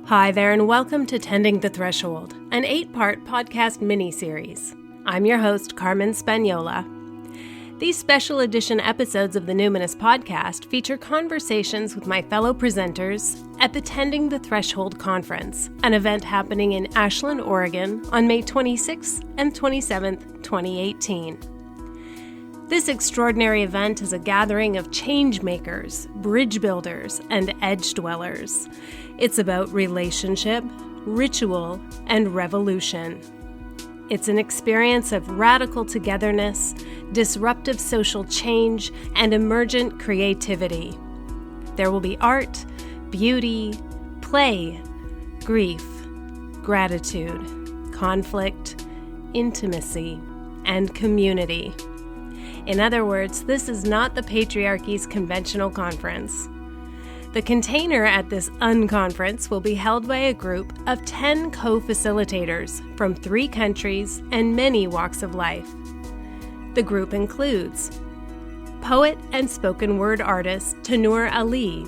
Hi there, and welcome to Tending the Threshold, an 8-part podcast mini-series. I'm your host, Carmen Spagnola. These special edition episodes of the Numinous podcast feature conversations with my fellow presenters at the Tending the Threshold Conference, an event happening in Ashland, Oregon on May 26th and 27th, 2018. This extraordinary event is a gathering of change makers, bridge builders, and edge dwellers. It's about relationship, ritual, and revolution. It's an experience of radical togetherness, disruptive social change, and emergent creativity. There will be art, beauty, play, grief, gratitude, conflict, intimacy, and community. In other words, this is not the patriarchy's conventional conference. The container at this unconference will be held by a group of 10 co-facilitators from 3 countries and many walks of life. The group includes poet and spoken word artist Tannur Ali,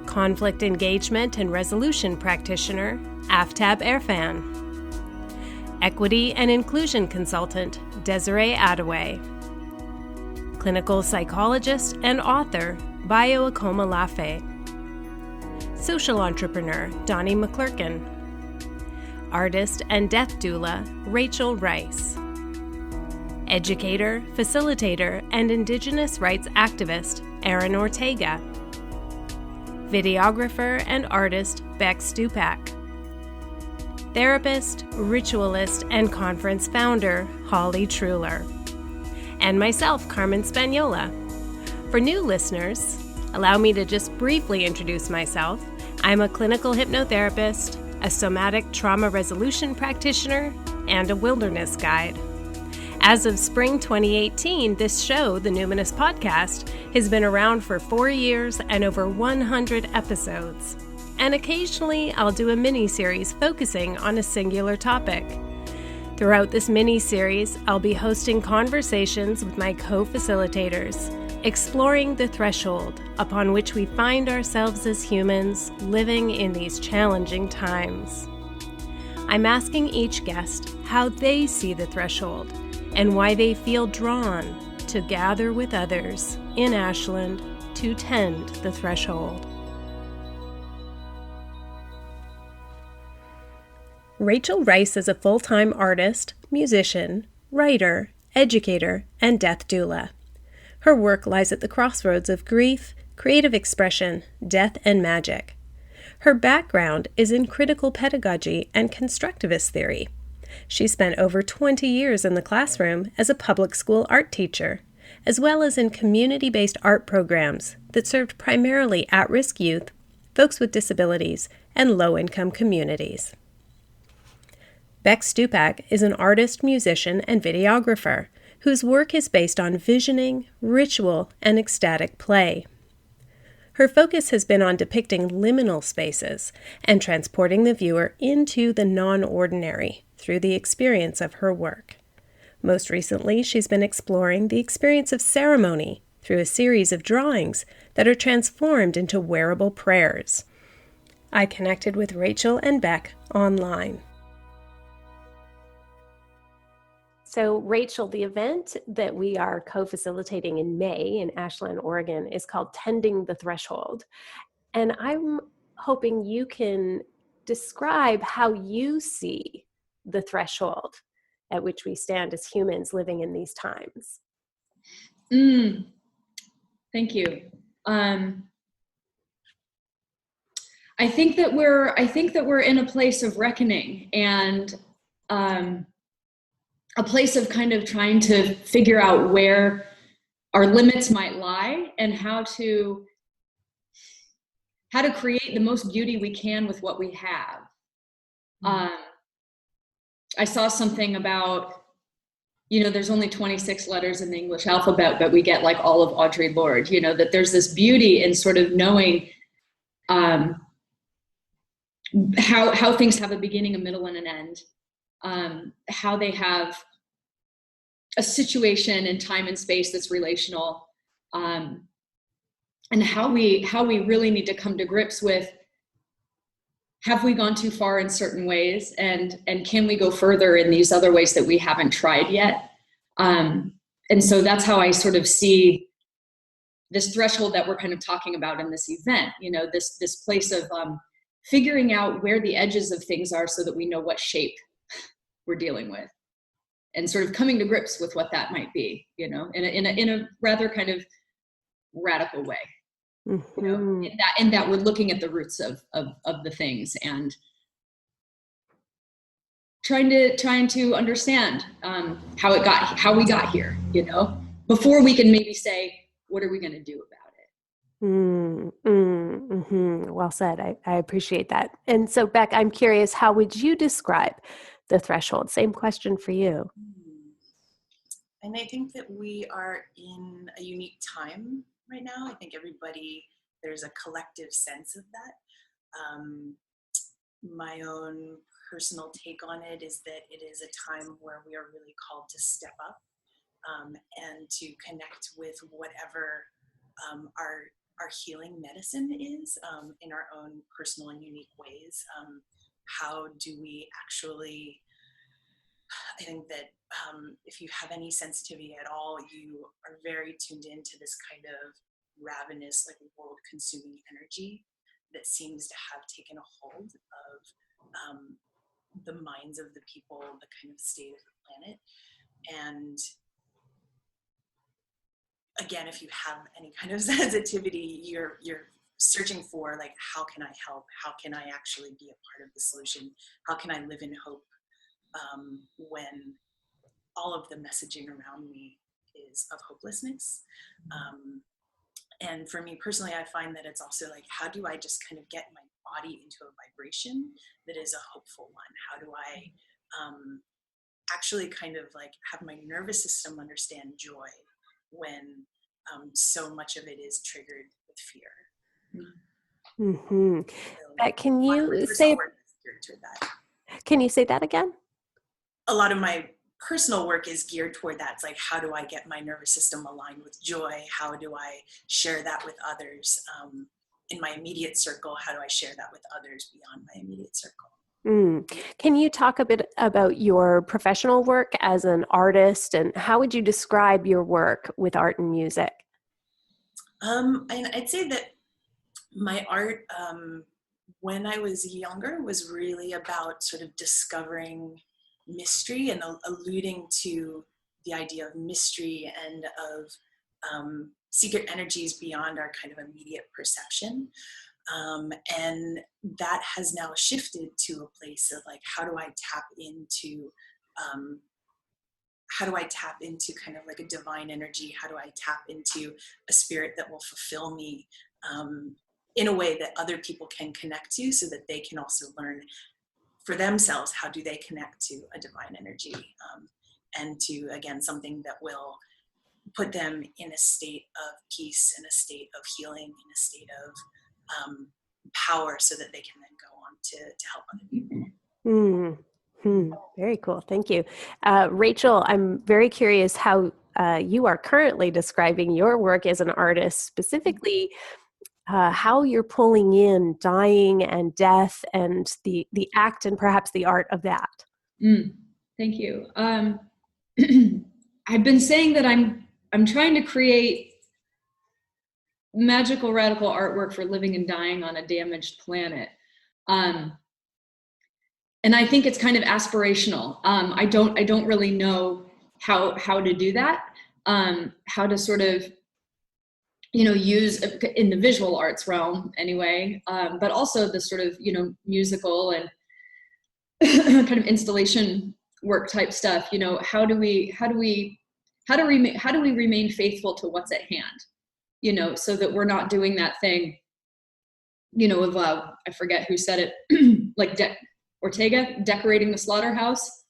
conflict engagement and resolution practitioner Aftab Erfan, equity and inclusion consultant Desiree Adaway, clinical psychologist and author Bayo Akomolafe, social entrepreneur Donnie Maclurcan, artist and death doula Rachael, educator, facilitator, and Indigenous rights activist Erfan Ortega, videographer and artist Bec Stupak, therapist, ritualist, and conference founder Truhlar, and myself, Carmen Spagnola. For new listeners, allow me to just briefly introduce myself. I'm a clinical hypnotherapist, a somatic trauma resolution practitioner, and a wilderness guide. As of spring 2018, this show, the Numinous Podcast, has been around for 4 years and over 100 episodes. And occasionally, I'll do a mini-series focusing on a singular topic. Throughout this mini-series, I'll be hosting conversations with my co-facilitators, exploring the threshold upon which we find ourselves as humans living in these challenging times. I'm asking each guest how they see the threshold and why they feel drawn to gather with others in Ashland to tend the threshold. Rachael is a full-time artist, musician, writer, educator, and death doula. Her work lies at the crossroads of grief, creative expression, death, and magic. Her background is in critical pedagogy and constructivist theory. She spent over 20 years in the classroom as a public school art teacher, as well as in community-based art programs that served primarily at-risk youth, folks with disabilities, and low-income communities. Bec Stupak is an artist, musician, and videographer whose work is based on visioning, ritual, and ecstatic play. Her focus has been on depicting liminal spaces and transporting the viewer into the non-ordinary through the experience of her work. Most recently, she's been exploring the experience of ceremony through a series of drawings that are transformed into wearable prayers. I connected with Rachael and Bec online. So, Rachael, the event that we are co-facilitating in May in Ashland, Oregon is called Tending the Threshold. And I'm hoping you can describe how you see the threshold at which we stand as humans living in these times. Thank you. I think that we're in a place of reckoning and a place of kind of trying to figure out where our limits might lie and how to create the most beauty we can with what we have. I saw something about, there's only 26 letters in the English alphabet, but we get like all of Audre Lorde, that there's this beauty in sort of knowing how things have a beginning, a middle, and an end. How they have a situation in time and space that's relational, and how we really need to come to grips with have we gone too far in certain ways, and can we go further in these other ways that we haven't tried yet? And so that's how I sort of see this threshold that we're kind of talking about in this event, this place of figuring out where the edges of things are so that we know what shape we're dealing with, and sort of coming to grips with what that might be, in a rather kind of radical way. Mm-hmm. In that we're looking at the roots of the things and trying to understand how we got here, before we can maybe say, what are we going to do about it? Mm-hmm. Well said. I appreciate that. And so, Bec, I'm curious, how would you describe the threshold? Same question for you. And I think that we are in a unique time right now. I think there's a collective sense of that. My own personal take on it is that it is a time where we are really called to step up and to connect with whatever our healing medicine is in our own personal and unique ways. How do we actually, I think that if you have any sensitivity at all, you are very tuned into this kind of ravenous, like world-consuming energy that seems to have taken a hold of the minds of the people, the kind of state of the planet. And again, if you have any kind of sensitivity, you're searching for, like, how can I help? How can I actually be a part of the solution? How can I live in hope when all of the messaging around me is of hopelessness? And for me personally, I find that it's also like, how do I just kind of get my body into a vibration that is a hopeful one? How do I actually kind of like have my nervous system understand joy when so much of it is triggered with fear? Mm-hmm. So, Can you say that again? A lot of my personal work is geared toward that. It's like, how do I get my nervous system aligned with joy? How do I share that with others in my immediate circle? How do I share that with others beyond my immediate circle? Can you talk a bit about your professional work as an artist, and how would you describe your work with art and music? And I'd say that my art, when I was younger, was really about sort of discovering mystery and alluding to the idea of mystery and of secret energies beyond our kind of immediate perception. And that has now shifted to a place of like, how do I tap into kind of like a divine energy? How do I tap into a spirit that will fulfill me in a way that other people can connect to, so that they can also learn for themselves, how do they connect to a divine energy and to, again, something that will put them in a state of peace, in a state of healing, in a state of power, so that they can then go on to help other people. Very cool. Thank you. Rachael, I'm very curious how you are currently describing your work as an artist, specifically how you're pulling in dying and death and the act and perhaps the art of that. Thank you. I've been saying that I'm trying to create magical, radical artwork for living and dying on a damaged planet. And I think it's kind of aspirational. I don't really know how to do that, how to sort of, use in the visual arts realm anyway, but also the sort of, musical and kind of installation work type stuff. How do we remain faithful to what's at hand, so that we're not doing that thing, of I forget who said it, like Ortega, decorating the slaughterhouse,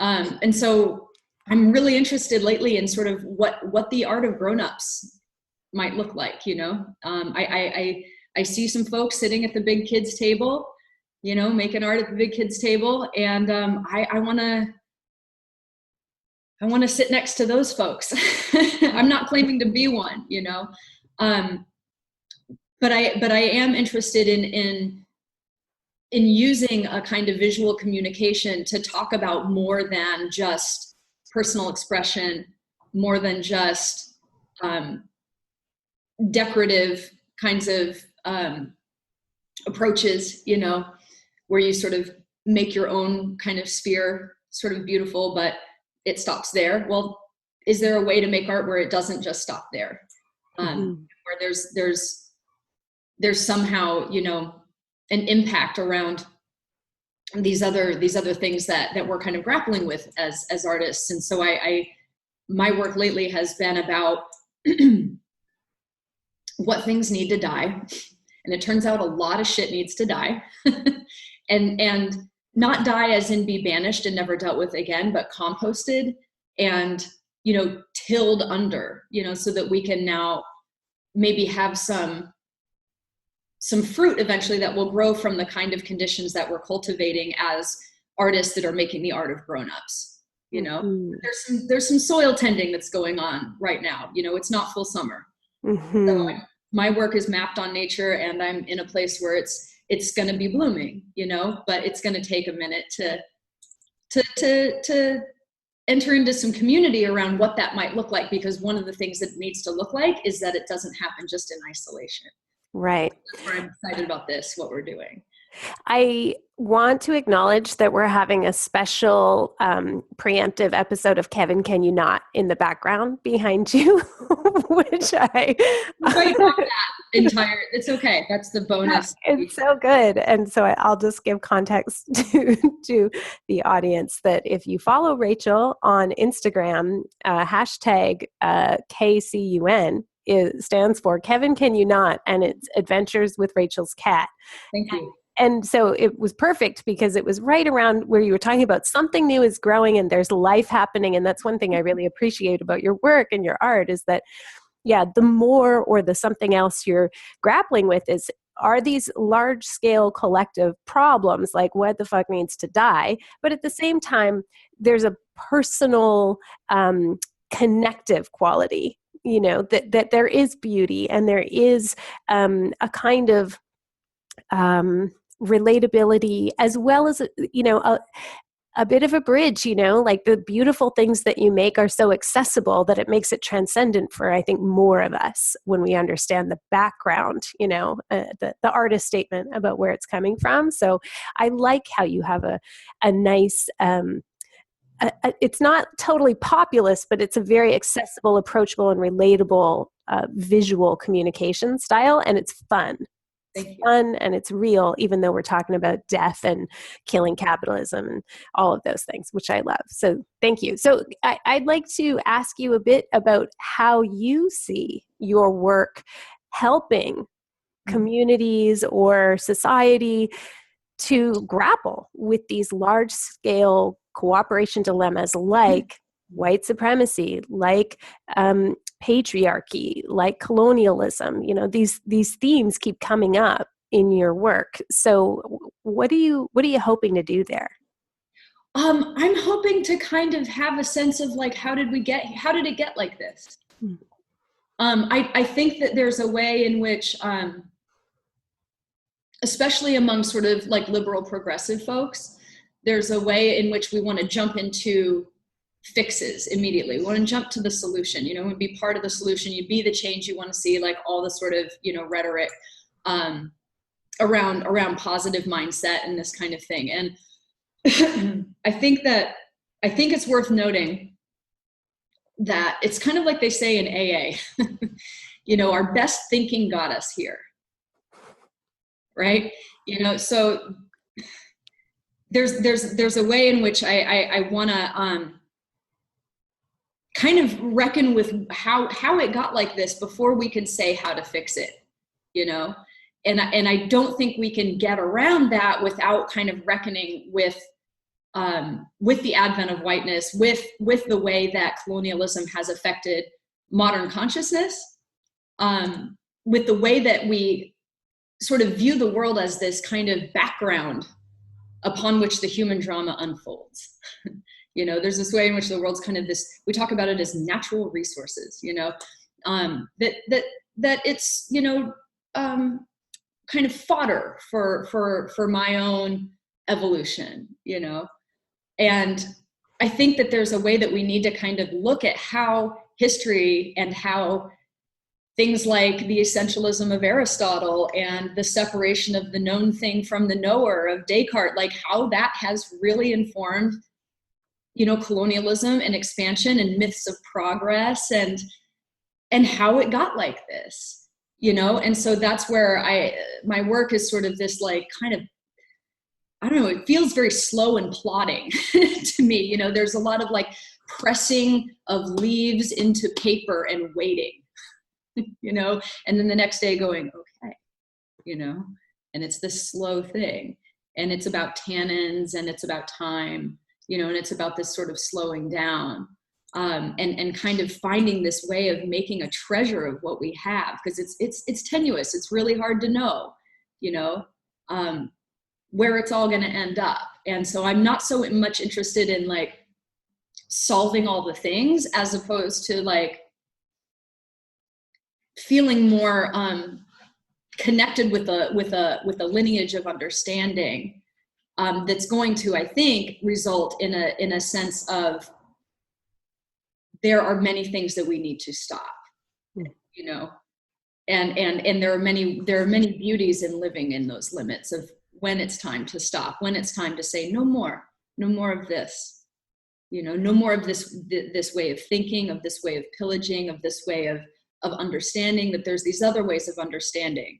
and so I'm really interested lately in sort of what the art of grown-ups might look like. I see some folks sitting at the big kids table, making art at the big kids table, and I want to sit next to those folks. I'm not claiming to be one, but but I am interested in using a kind of visual communication to talk about more than just personal expression, more than just decorative kinds of approaches, you know, where you sort of make your own kind of sphere sort of beautiful, but it stops there. Well, is there a way to make art where it doesn't just stop there? Where there's somehow, you know, an impact around these other things that we're kind of grappling with as artists. And so my work lately has been about what things need to die. And it turns out a lot of shit needs to die. and not die as in be banished and never dealt with again, but composted and, you know, tilled under, you know, so that we can now maybe have some fruit eventually that will grow from the kind of conditions that we're cultivating as artists that are making the art of grown-ups. You know, there's some soil tending that's going on right now. You know, it's not full summer. So my work is mapped on nature, and I'm in a place where it's going to be blooming, you know, but it's going to take a minute to enter into some community around what that might look like, because one of the things that it needs to look like is that it doesn't happen just in isolation. Right. That's where I'm excited about what we're doing. I want to acknowledge that we're having a special preemptive episode of Kevin, Can You Not in the background behind you, which I... It's okay. That's the bonus. It's so good. And so I'll just give context to the audience that if you follow Rachael on Instagram, hashtag KCUN, it stands for Kevin, Can You Not? And it's Adventures with Rachel's Cat. Thank you. And so it was perfect because it was right around where you were talking about something new is growing and there's life happening. And that's one thing I really appreciate about your work and your art is that, yeah, the more or the something else you're grappling with are these large scale collective problems, like what the fuck needs to die? But at the same time, there's a personal connective quality, you know, that there is beauty and there is a kind of relatability, as well as, you know, a bit of a bridge, you know, like the beautiful things that you make are so accessible that it makes it transcendent for, I think, more of us when we understand the background, you know, the artist statement about where it's coming from. So I like how you have a nice, it's not totally populist, but it's a very accessible, approachable, and relatable visual communication style, and it's fun. It's fun and it's real, even though we're talking about death and killing capitalism and all of those things, which I love. So thank you. So I'd like to ask you a bit about how you see your work helping communities or society to grapple with these large-scale cooperation dilemmas like white supremacy, like patriarchy, like colonialism. You know, these themes keep coming up in your work. So what are you hoping to do there? I'm hoping to kind of have a sense of like, how did it get like this? I think that there's a way in which, especially among sort of like liberal progressive folks, there's a way in which we want to jump into fixes immediately. We want to jump to the solution, you know, and be part of the solution. You be the change you want to see, like all the sort of, you know, rhetoric around positive mindset and this kind of thing. And I think it's worth noting that it's kind of like they say in AA, you know, our best thinking got us here, right? You know, so there's a way in which I want to kind of reckon with how it got like this before we can say how to fix it, you know? And I don't think we can get around that without kind of reckoning with the advent of whiteness, with the way that colonialism has affected modern consciousness, with the way that we sort of view the world as this kind of background upon which the human drama unfolds. You know, there's this way in which the world's kind of this, we talk about it as natural resources, you know, that it's, you know, kind of fodder for my own evolution, you know? And I think that there's a way that we need to kind of look at how history and how things like the essentialism of Aristotle and the separation of the known thing from the knower of Descartes, like how that has really informed, you know, colonialism and expansion and myths of progress and how it got like this, you know? And so that's where my work is sort of this like kind of, I don't know, it feels very slow and plodding to me. You know, there's a lot of like pressing of leaves into paper and waiting, you know, and then the next day going, okay, you know, and it's this slow thing. And it's about tannins and it's about time, you know, and it's about this sort of slowing down. And kind of finding this way of making a treasure of what we have, because it's tenuous. It's really hard to know, you know, where it's all going to end up. And so I'm not so much interested in like solving all the things as opposed to like feeling more connected with a lineage of understanding that's going to, I think, result in a sense of there are many things that we need to stop, you know, and there are many beauties in living in those limits of when it's time to stop, when it's time to say no more of this, you know, no more of this way of thinking, of this way of pillaging, of this way of understanding, that there's these other ways of understanding.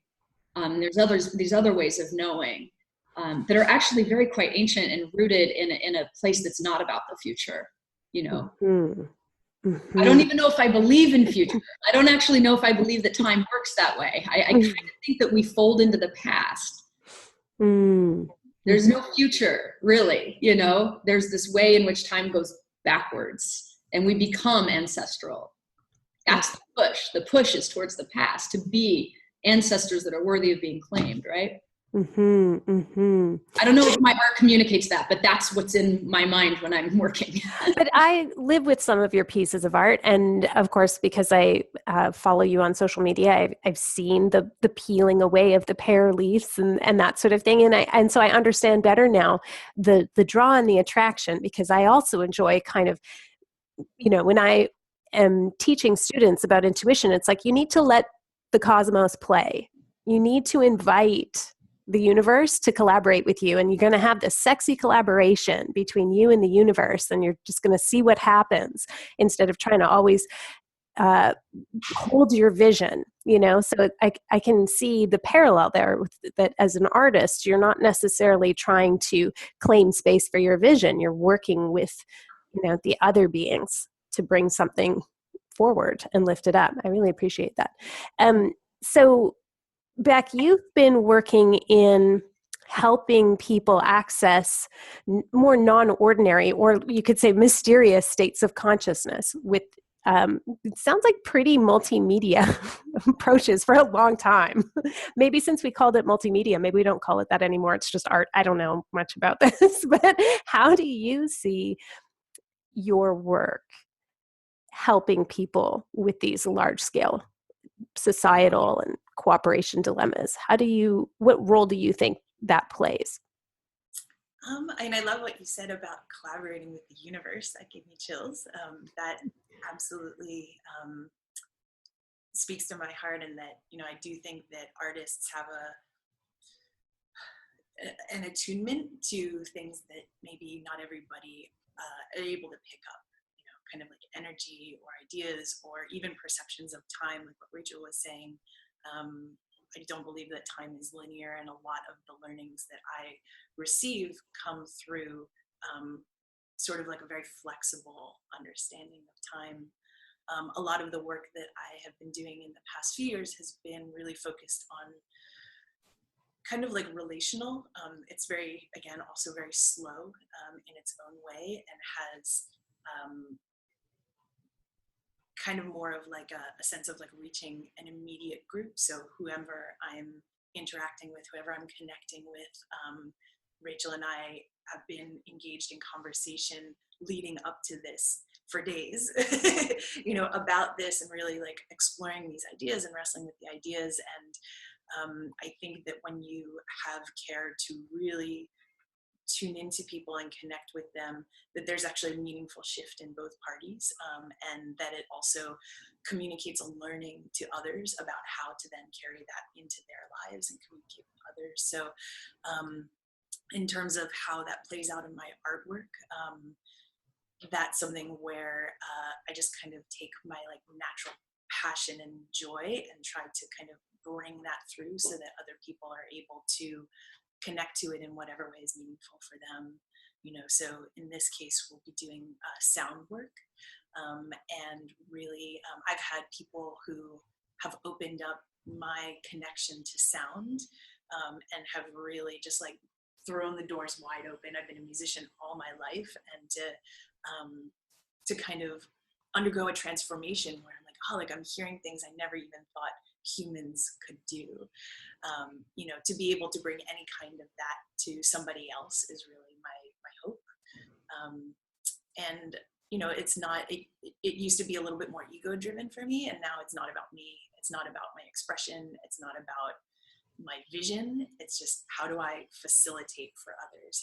There's these other ways of knowing that are actually very quite ancient and rooted in a place that's not about the future, you know. Mm-hmm. Mm-hmm. I don't even know if I believe in future. I don't actually know if I believe that time works that way. I kind of think that we fold into the past. Mm-hmm. There's no future, really, you know. There's this way in which time goes backwards and we become ancestral. That's the push. The push is towards the past, to be ancestors that are worthy of being claimed, right? Mm-hmm, mm-hmm. I don't know if my art communicates that, but that's what's in my mind when I'm working. But I live with some of your pieces of art. And of course, because I follow you on social media, I've seen the peeling away of the pear leaves and that sort of thing. And so I understand better now the draw and the attraction, because I also enjoy kind of, you know, when I am teaching students about intuition, it's like you need to let the cosmos play. You need to invite the universe to collaborate with you, and you're going to have this sexy collaboration between you and the universe, and you're just going to see what happens instead of trying to always hold your vision, you know. So I can see the parallel there with that. As an artist, you're not necessarily trying to claim space for your vision. You're working with, you know, the other beings to bring something forward and lift it up. I really appreciate that. So Bec, you've been working in helping people access more non-ordinary, or you could say mysterious, states of consciousness with, it sounds like pretty multimedia approaches for a long time. Maybe since we called it multimedia, maybe we don't call it that anymore. It's just art. I don't know much about this, but how do you see your work helping people with these large-scale societal and cooperation dilemmas? What role do you think that plays? And I love what you said about collaborating with the universe. That gave me chills. That absolutely speaks to my heart, and that, you know, I do think that artists have an attunement to things that maybe not everybody are able to pick up. Kind of like energy or ideas or even perceptions of time, like what Rachael was saying. I don't believe that time is linear, and a lot of the learnings that I receive come through sort of like a very flexible understanding of time. A lot of the work that I have been doing in the past few years has been really focused on kind of like relational. It's very, again, also very slow in its own way, and has kind of more of like a sense of like reaching an immediate group. So whoever I'm interacting with, whoever I'm connecting with, Rachael and I have been engaged in conversation leading up to this for days, you know, about this, and really like exploring these ideas and wrestling with the ideas. I think that when you have care to really tune into people and connect with them, that there's actually a meaningful shift in both parties, and that it also communicates a learning to others about how to then carry that into their lives and communicate with others. So in terms of how that plays out in my artwork, that's something where I just kind of take my like natural passion and joy and try to kind of bring that through so that other people are able to connect to it in whatever way is meaningful for them. So in this case, we'll be doing sound work. And really, I've had people who have opened up my connection to sound, and have really just like thrown the doors wide open. I've been a musician all my life, and to kind of undergo a transformation where I'm like, oh, like I'm hearing things I never even thought humans could do. To be able to bring any kind of that to somebody else is really my hope. And it's not, it used to be a little bit more ego driven for me, and now it's not about me. It's not about my expression. It's not about my vision. It's just, how do I facilitate for others?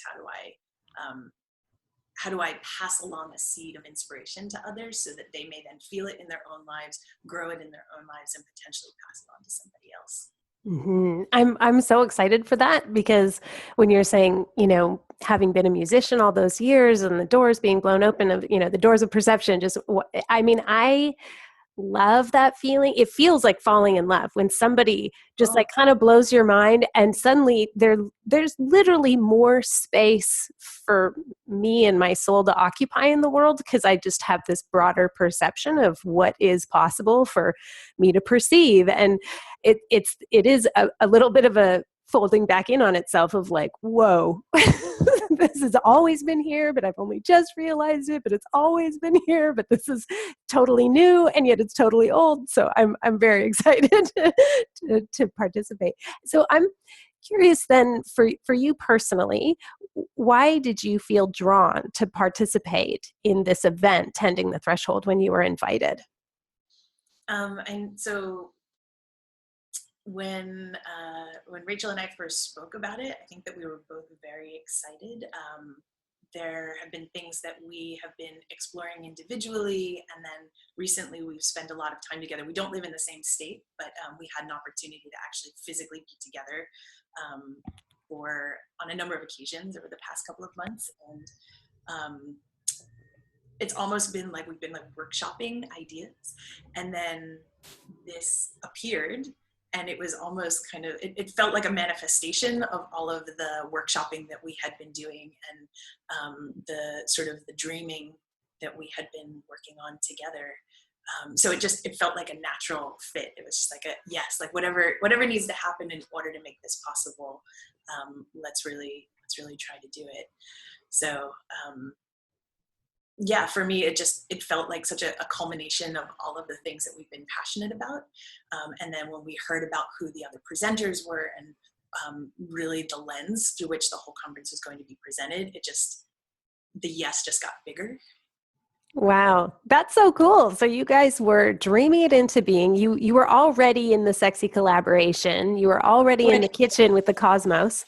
How do I pass along a seed of inspiration to others so that they may then feel it in their own lives, grow it in their own lives, and potentially pass it on to somebody else? Mm-hmm. I'm so excited for that, because when you're saying, having been a musician all those years and the doors being blown open of, the doors of perception, I love that feeling. It feels like falling in love when somebody just like kind of blows your mind, and suddenly there's literally more space for me and my soul to occupy in the world, because I just have this broader perception of what is possible for me to perceive. And it is a little bit of a folding back in on itself of like, whoa, this has always been here, but I've only just realized it, but it's always been here, but this is totally new, and yet it's totally old. So I'm very excited to participate. So I'm curious then, for you personally, why did you feel drawn to participate in this event, Tending the Threshold, when you were invited? And so when Rachael and I first spoke about it, I think that we were both very excited. There have been things that we have been exploring individually, and then recently we've spent a lot of time together. We don't live in the same state, but we had an opportunity to actually physically be together on a number of occasions over the past couple of months. And it's almost been like we've been like workshopping ideas, and then this appeared. And it was almost kind of, it felt like a manifestation of all of the workshopping that we had been doing, and the sort of the dreaming that we had been working on together. So it felt like a natural fit. It was just like yes, like whatever needs to happen in order to make this possible. Let's really try to do it. So, yeah, for me, it felt like such a culmination of all of the things that we've been passionate about. And then when we heard about who the other presenters were, and really the lens through which the whole conference was going to be presented, the yes just got bigger. Wow, that's so cool. So you guys were dreaming it into being. You were already in the sexy collaboration. You were already in the kitchen with the cosmos,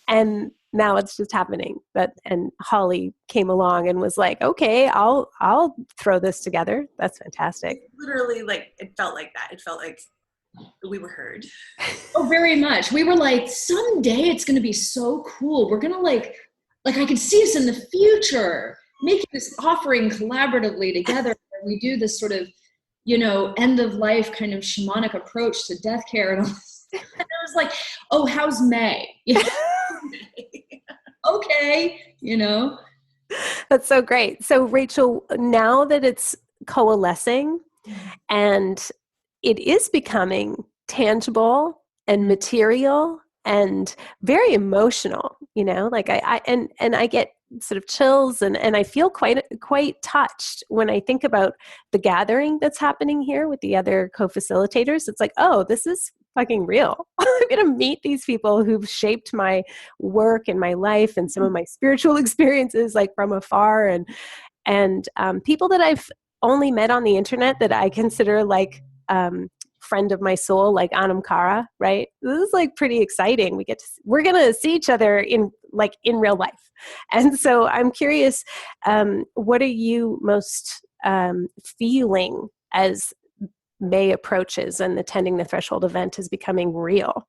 and now it's just happening. And Holly came along and was like, "Okay, I'll throw this together." That's fantastic. Literally, like it felt like that. It felt like we were heard. Oh, very much. We were like, someday it's going to be so cool. We're going to like I could see us in the future making this offering collaboratively together. We do this sort of, end of life kind of shamanic approach to death care and all this. And I was like, oh, how's May? Okay, That's so great. So Rachael, now that it's coalescing and it is becoming tangible and material and very emotional, like I get sort of chills and I feel quite touched when I think about the gathering that's happening here with the other co-facilitators. It's like, oh, this is fucking real. I'm going to meet these people who've shaped my work and my life and some of my spiritual experiences, like from afar, and people that I've only met on the internet that I consider like friend of my soul, like Anam Cara, right? This is like pretty exciting. We're going to see each other in real life. And so I'm curious, what are you most feeling as May approaches and the Tending the Threshold event is becoming real?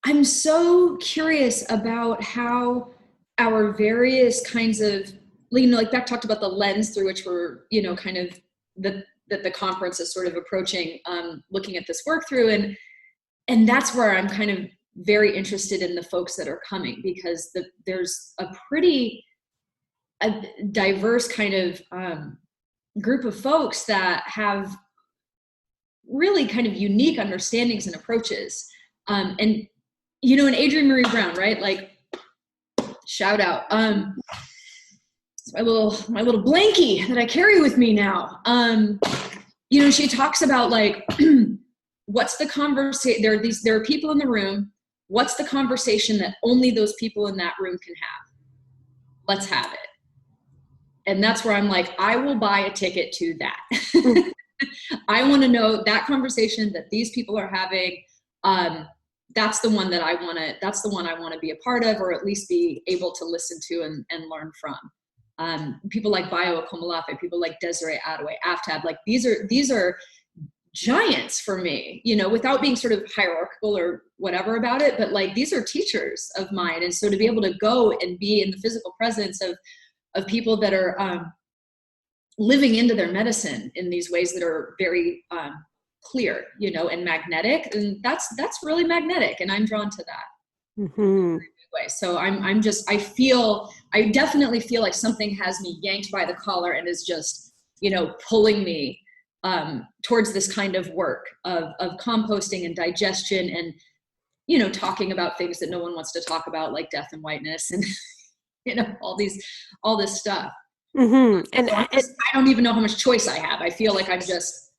I'm so curious about how our various kinds of, like Bec talked about the lens through which we're, kind of that the conference is sort of approaching, looking at this work through. And that's where I'm kind of very interested in the folks that are coming, because there's a pretty diverse kind of group of folks that have really kind of unique understandings and approaches. And Adrienne Marie Brown, right? Like, shout out. My little blankie that I carry with me now. She talks about like, what's the conversation? There are people in the room. What's the conversation that only those people in that room can have? Let's have it. And that's where I'm like, I will buy a ticket to that. I want to know that conversation that these people are having. That's the one I want to be a part of, or at least be able to listen to and learn from. People like Bayo, Akomolafe, people like Desiree, Adaway, Aftab, like these are giants for me, without being sort of hierarchical or whatever about it, but like, these are teachers of mine. And so to be able to go and be in the physical presence of people that are living into their medicine in these ways that are very clear, and magnetic, and that's really magnetic, and I'm drawn to that. Mm-hmm. Way. So I definitely feel like something has me yanked by the collar and is just, pulling me towards this kind of work of composting and digestion and, talking about things that no one wants to talk about, like death and whiteness and, all this stuff. Mm-hmm. And I don't even know how much choice I have. I feel like I'm just,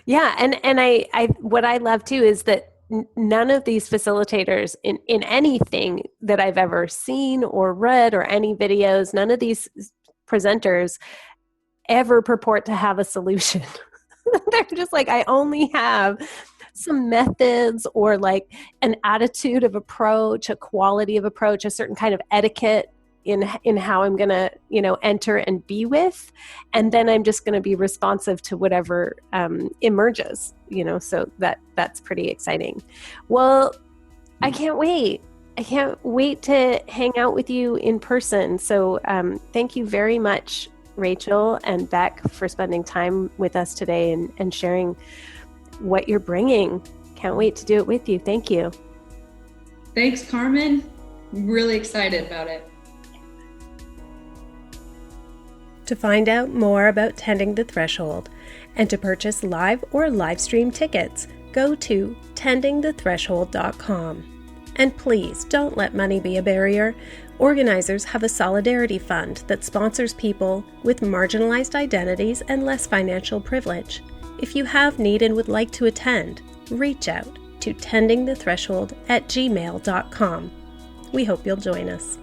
Yeah. And I what I love too is that none of these facilitators in anything that I've ever seen or read or any videos, none of these presenters ever purport to have a solution. They're just like, I only have some methods or like an attitude of approach, a quality of approach, a certain kind of etiquette in how I'm going to, enter and be with. And then I'm just going to be responsive to whatever emerges, so that's pretty exciting. Well, I can't wait. I can't wait to hang out with you in person. So thank you very much, Rachael and Bec, for spending time with us today and sharing what you're bringing. Can't wait to do it with you. Thank you. Thanks, Carmen. I'm really excited about it. To find out more about Tending the Threshold and to purchase live or live stream tickets, go to tendingthethreshold.com. And please don't let money be a barrier. Organizers have a solidarity fund that sponsors people with marginalized identities and less financial privilege. If you have need and would like to attend, reach out to tendingthethreshold@gmail.com. We hope you'll join us.